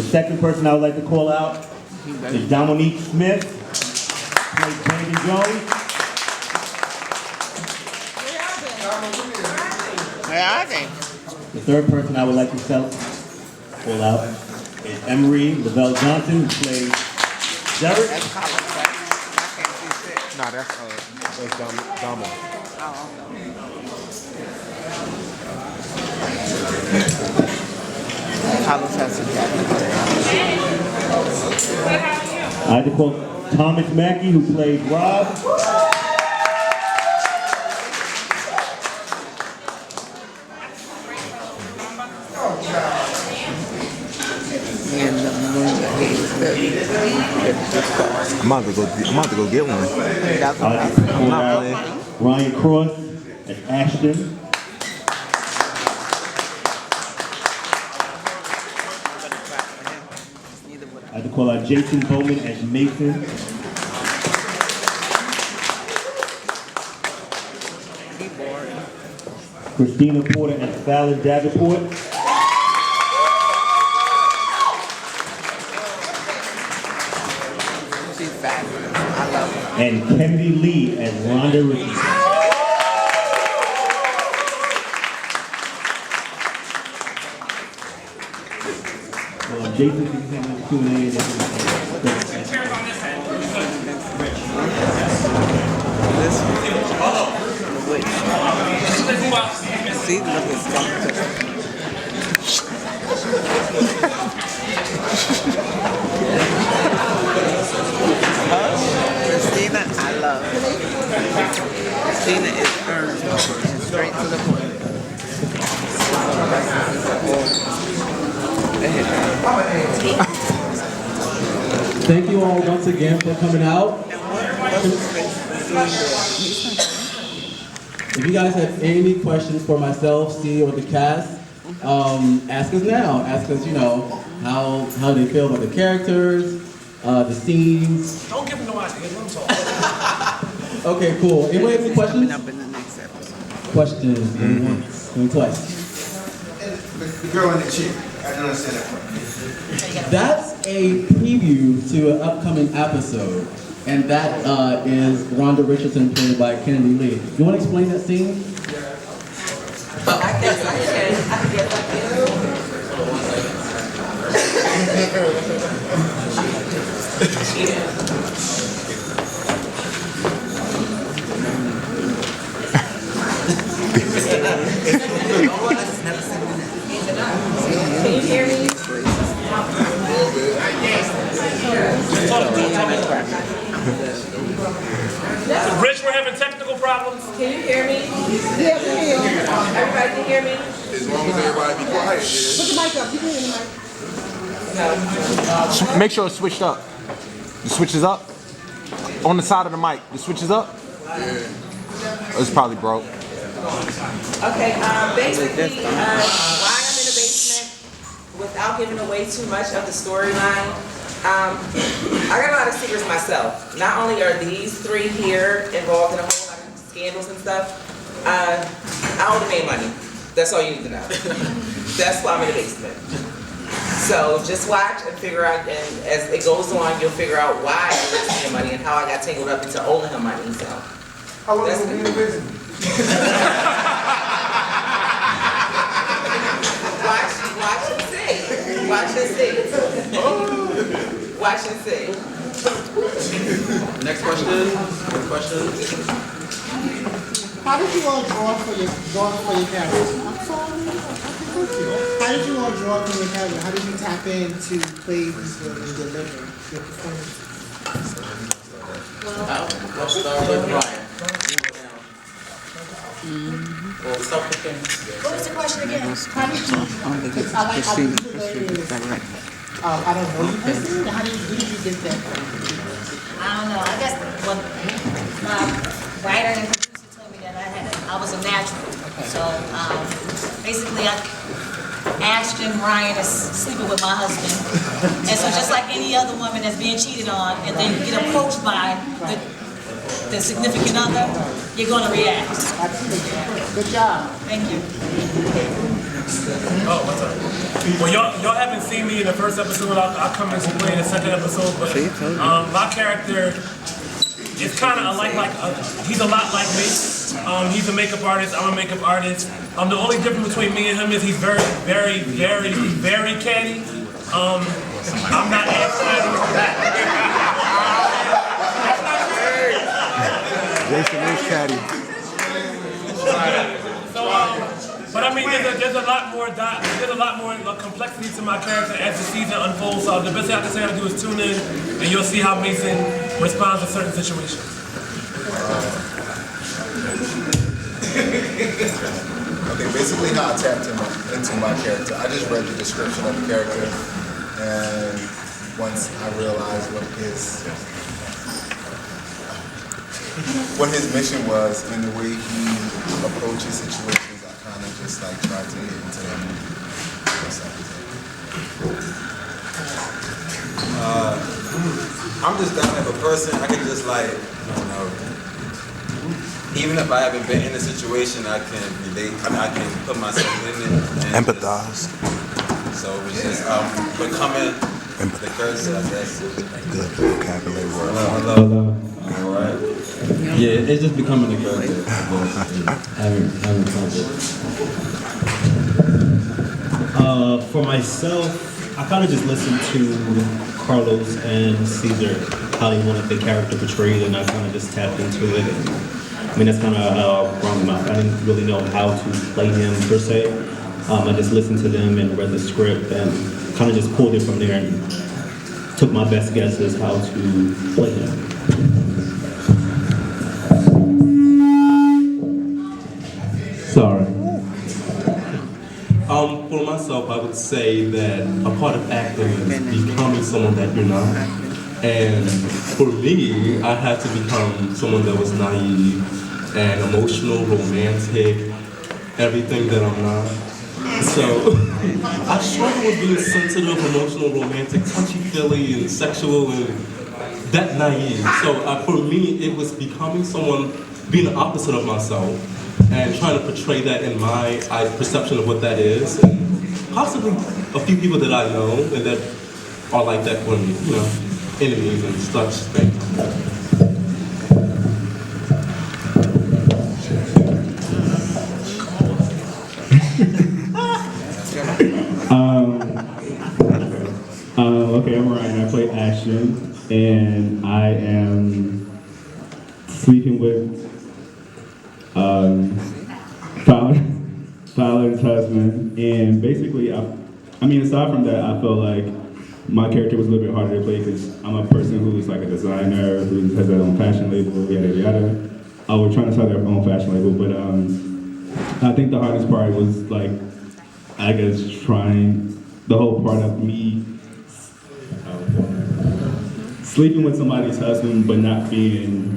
The second person I would like to call out is Dominique Smith, plays Brandon Jones. Where are they? The third person I would like to call out is Emery Lavelle Johnson, who plays Derek. That's Carlos, right? I can't see shit. Nah, that's Damo. Carlos has some jacket. I had to call Thomas Mackey, who plays Rob. And the moon I'm about to go get one. I had to call out Ryan Cross as Ashton. I had to call out Jason Bowman as Mason. Christina Porter as Fallon Davenport. She's fabulous. I love her. And Kennedy Lee as Rhonda Richardson. Jason can handle the Q&A. See, look at Christina, I love her. Christina is earned and straight to the point. Thank you all once again for coming out. If you guys have any questions for myself, Steve, or the cast, ask us now. Ask us, how they feel about the characters, the scenes. Don't give them no ideas, let them talk. Okay, cool. Anybody have any questions? Coming up in the next episode. Questions, going once, going twice. The girl in the chick. I don't understand that part. That's a preview to an upcoming episode, and that is Rhonda Richardson played by Kennedy Lee. You want to explain that scene? I guess I can. Can you hear me? Rich, we're having technical problems. Can you hear me? Yeah, I can hear you. Everybody can hear me? As long as everybody be quiet. Put the mic up. You can hear the mic. No. Make sure it's switched up. The switch is up. On the side of the mic. The switch is up. Yeah. It's probably broke. Okay, basically, why I'm in the basement, without giving away too much of the storyline, I got a lot of secrets myself. Not only are these three here involved in a whole lot of scandals and stuff, I only made money. That's all you need to know. That's why I'm in the basement. So just watch and figure out, and as it goes on, you'll figure out why I made money and how I got tangled up into owing him money. So How long have you been in the business? Watch and see. Watch and see. Watch and see. Next question. Next question. How did you all draw for your characters? How did you all draw from your character? How did you tap in to play these roles and deliver your performance? Let's start with Ryan. Well, let's start with Ken. What was the question again? How did you? Because I like how you I don't know you personally. How did you get that? I don't know. I guess when my writer and producer told me that I was a natural. So basically, Ashton Ryan is sleeping with my husband, and so just like any other woman that's being cheated on, and then you get approached by the significant other, you're going to react. Good job. Thank you. Oh, what's up? Well, y'all haven't seen me in the first episode. I'll come into play in the second episode. But my character is kind of he's a lot like me. He's a makeup artist. I'm a makeup artist. The only difference between me and him is he's very, very, very, very catty. I'm not as catty. Jason is catty. But I mean, there's a lot more complexity to my character as the season unfolds. So the best thing I can say to do is tune in, and you'll see how Mason responds to certain situations. Okay, basically how I tapped into my character. I just read the description of the character, and once I realized what his mission was and the way he approaches situations, I kind of just like tried to get into that movie. I'm just that type of person. I can just like, I don't know. Even if I haven't been in a situation, I can relate. I mean, I can put myself in it. And Empathize. So it's just becoming the cursor, I guess. Good vocabulary word. Hello. All right. Yeah, it's just becoming a character. having fun with it. For myself, I kind of just listened to Carlos and Caesar, how they wanted the character portrayed, and I kind of just tapped into it. And, I mean, that's kind of how I brought him out. I didn't really know how to play him per se. I just listened to them and read the script and kind of just pulled it from there and took my best guesses how to play him. Sorry. For myself, I would say that a part of acting is becoming someone that you're not. And for me, I had to become someone that was naive and emotional, romantic, everything that I'm not. So I struggle with being sensitive, emotional, romantic, touchy-feely, and sexual, and that naive. So for me, it was becoming someone, being the opposite of myself, and trying to portray that in my perception of what that is, and possibly a few people that I know and that are like that for me, you know, enemies and such things. Okay, I'm Ryan. I play Ashton, and I am sleeping with Fowler's husband, and basically, I mean, aside from that, I feel like my character was a little bit harder to play because I'm a person who's like a designer, who has their own fashion label, yada yada. We're trying to start their own fashion label, but I think the hardest part was like, I guess, trying the whole part of me sleeping with somebody's husband, but not being,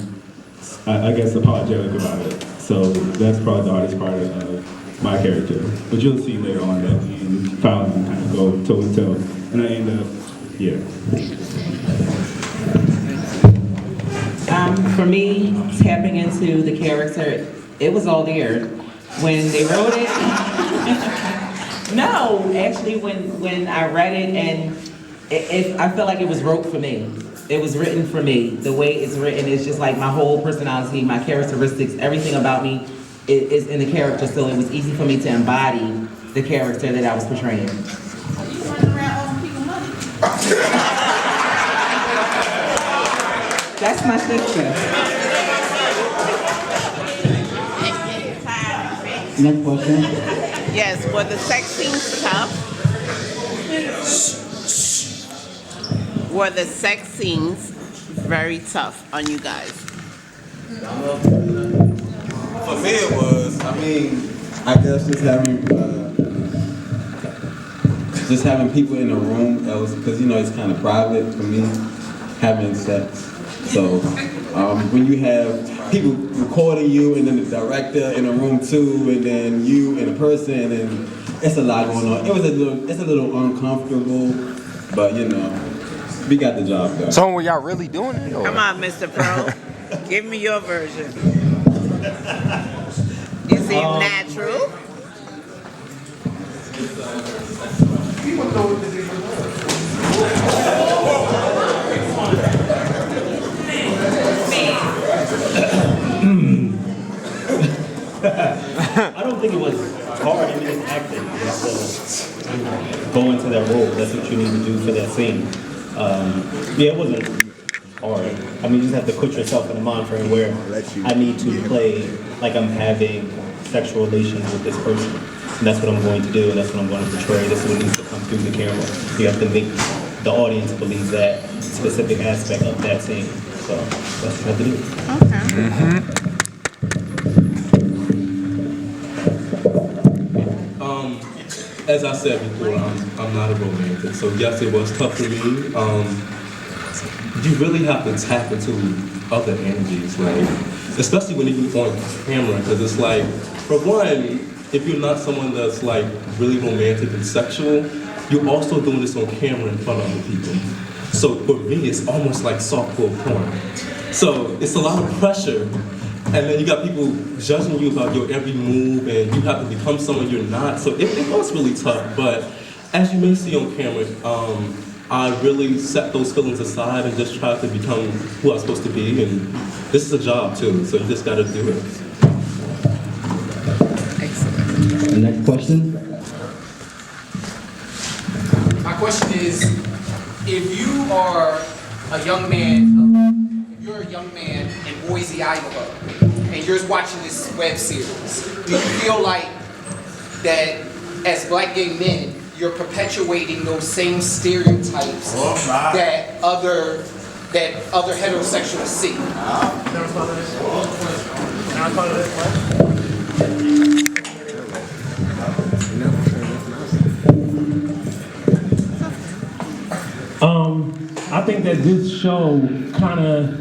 I guess, apologetic about it. So that's probably the hardest part of my character. But you'll see later on that me and Fallon kind of go toe to toe. And I end up, yeah. For me, tapping into the character, it was all there. When they wrote it, no, actually when I read it, and I felt like it was wrote for me. It was written for me. The way it's written is just like my whole personality, my characteristics, everything about me is in the character, so it was easy for me to embody the character that I was portraying. That's my sister. Next question. Yes, were the sex scenes tough? Were the sex scenes very tough on you guys? For me, it was. I mean, I guess just having people in the room, because you know it's kind of private for me, having sex. So when you have people recording you, and then the director in the room too, and then you and a person, and it's a lot going on. It's a little uncomfortable, but you know, we got the job done. So were y'all really doing it? Or? Come on, Mr. Pro. Give me your version. You seem natural. I don't think it was hard. I mean, it's acting. You have to go into that role. That's what you need to do for that scene. Yeah, it wasn't hard. I mean, you just have to put yourself in a mind frame where I need to play like I'm having sexual relations with this person. And that's what I'm going to do, and that's what I'm going to portray. This is what needs to come through the camera. You have to make the audience believe that specific aspect of that scene. So that's what you have to do. Mm-hmm. As I said before, I'm not a romantic, so yes, it was tough for me. You really have to tap into other energies, like, especially when you're on camera, because it's like, for one, if you're not someone that's like really romantic and sexual, you're also doing this on camera in front of other people. So for me, it's almost like softcore porn. So it's a lot of pressure. And then you got people judging you about your every move, and you have to become someone you're not. So it was really tough, but as you may see on camera, I really set those feelings aside and just tried to become who I was supposed to be. And this is a job too, so you just got to do it. Excellent. Next question. My question is, if you are a young man, if you're a young man in Boise, Iowa, and you're watching this web series, do you feel like that as black gay men, you're perpetuating those same stereotypes that other heterosexuals see? I think that this show kind of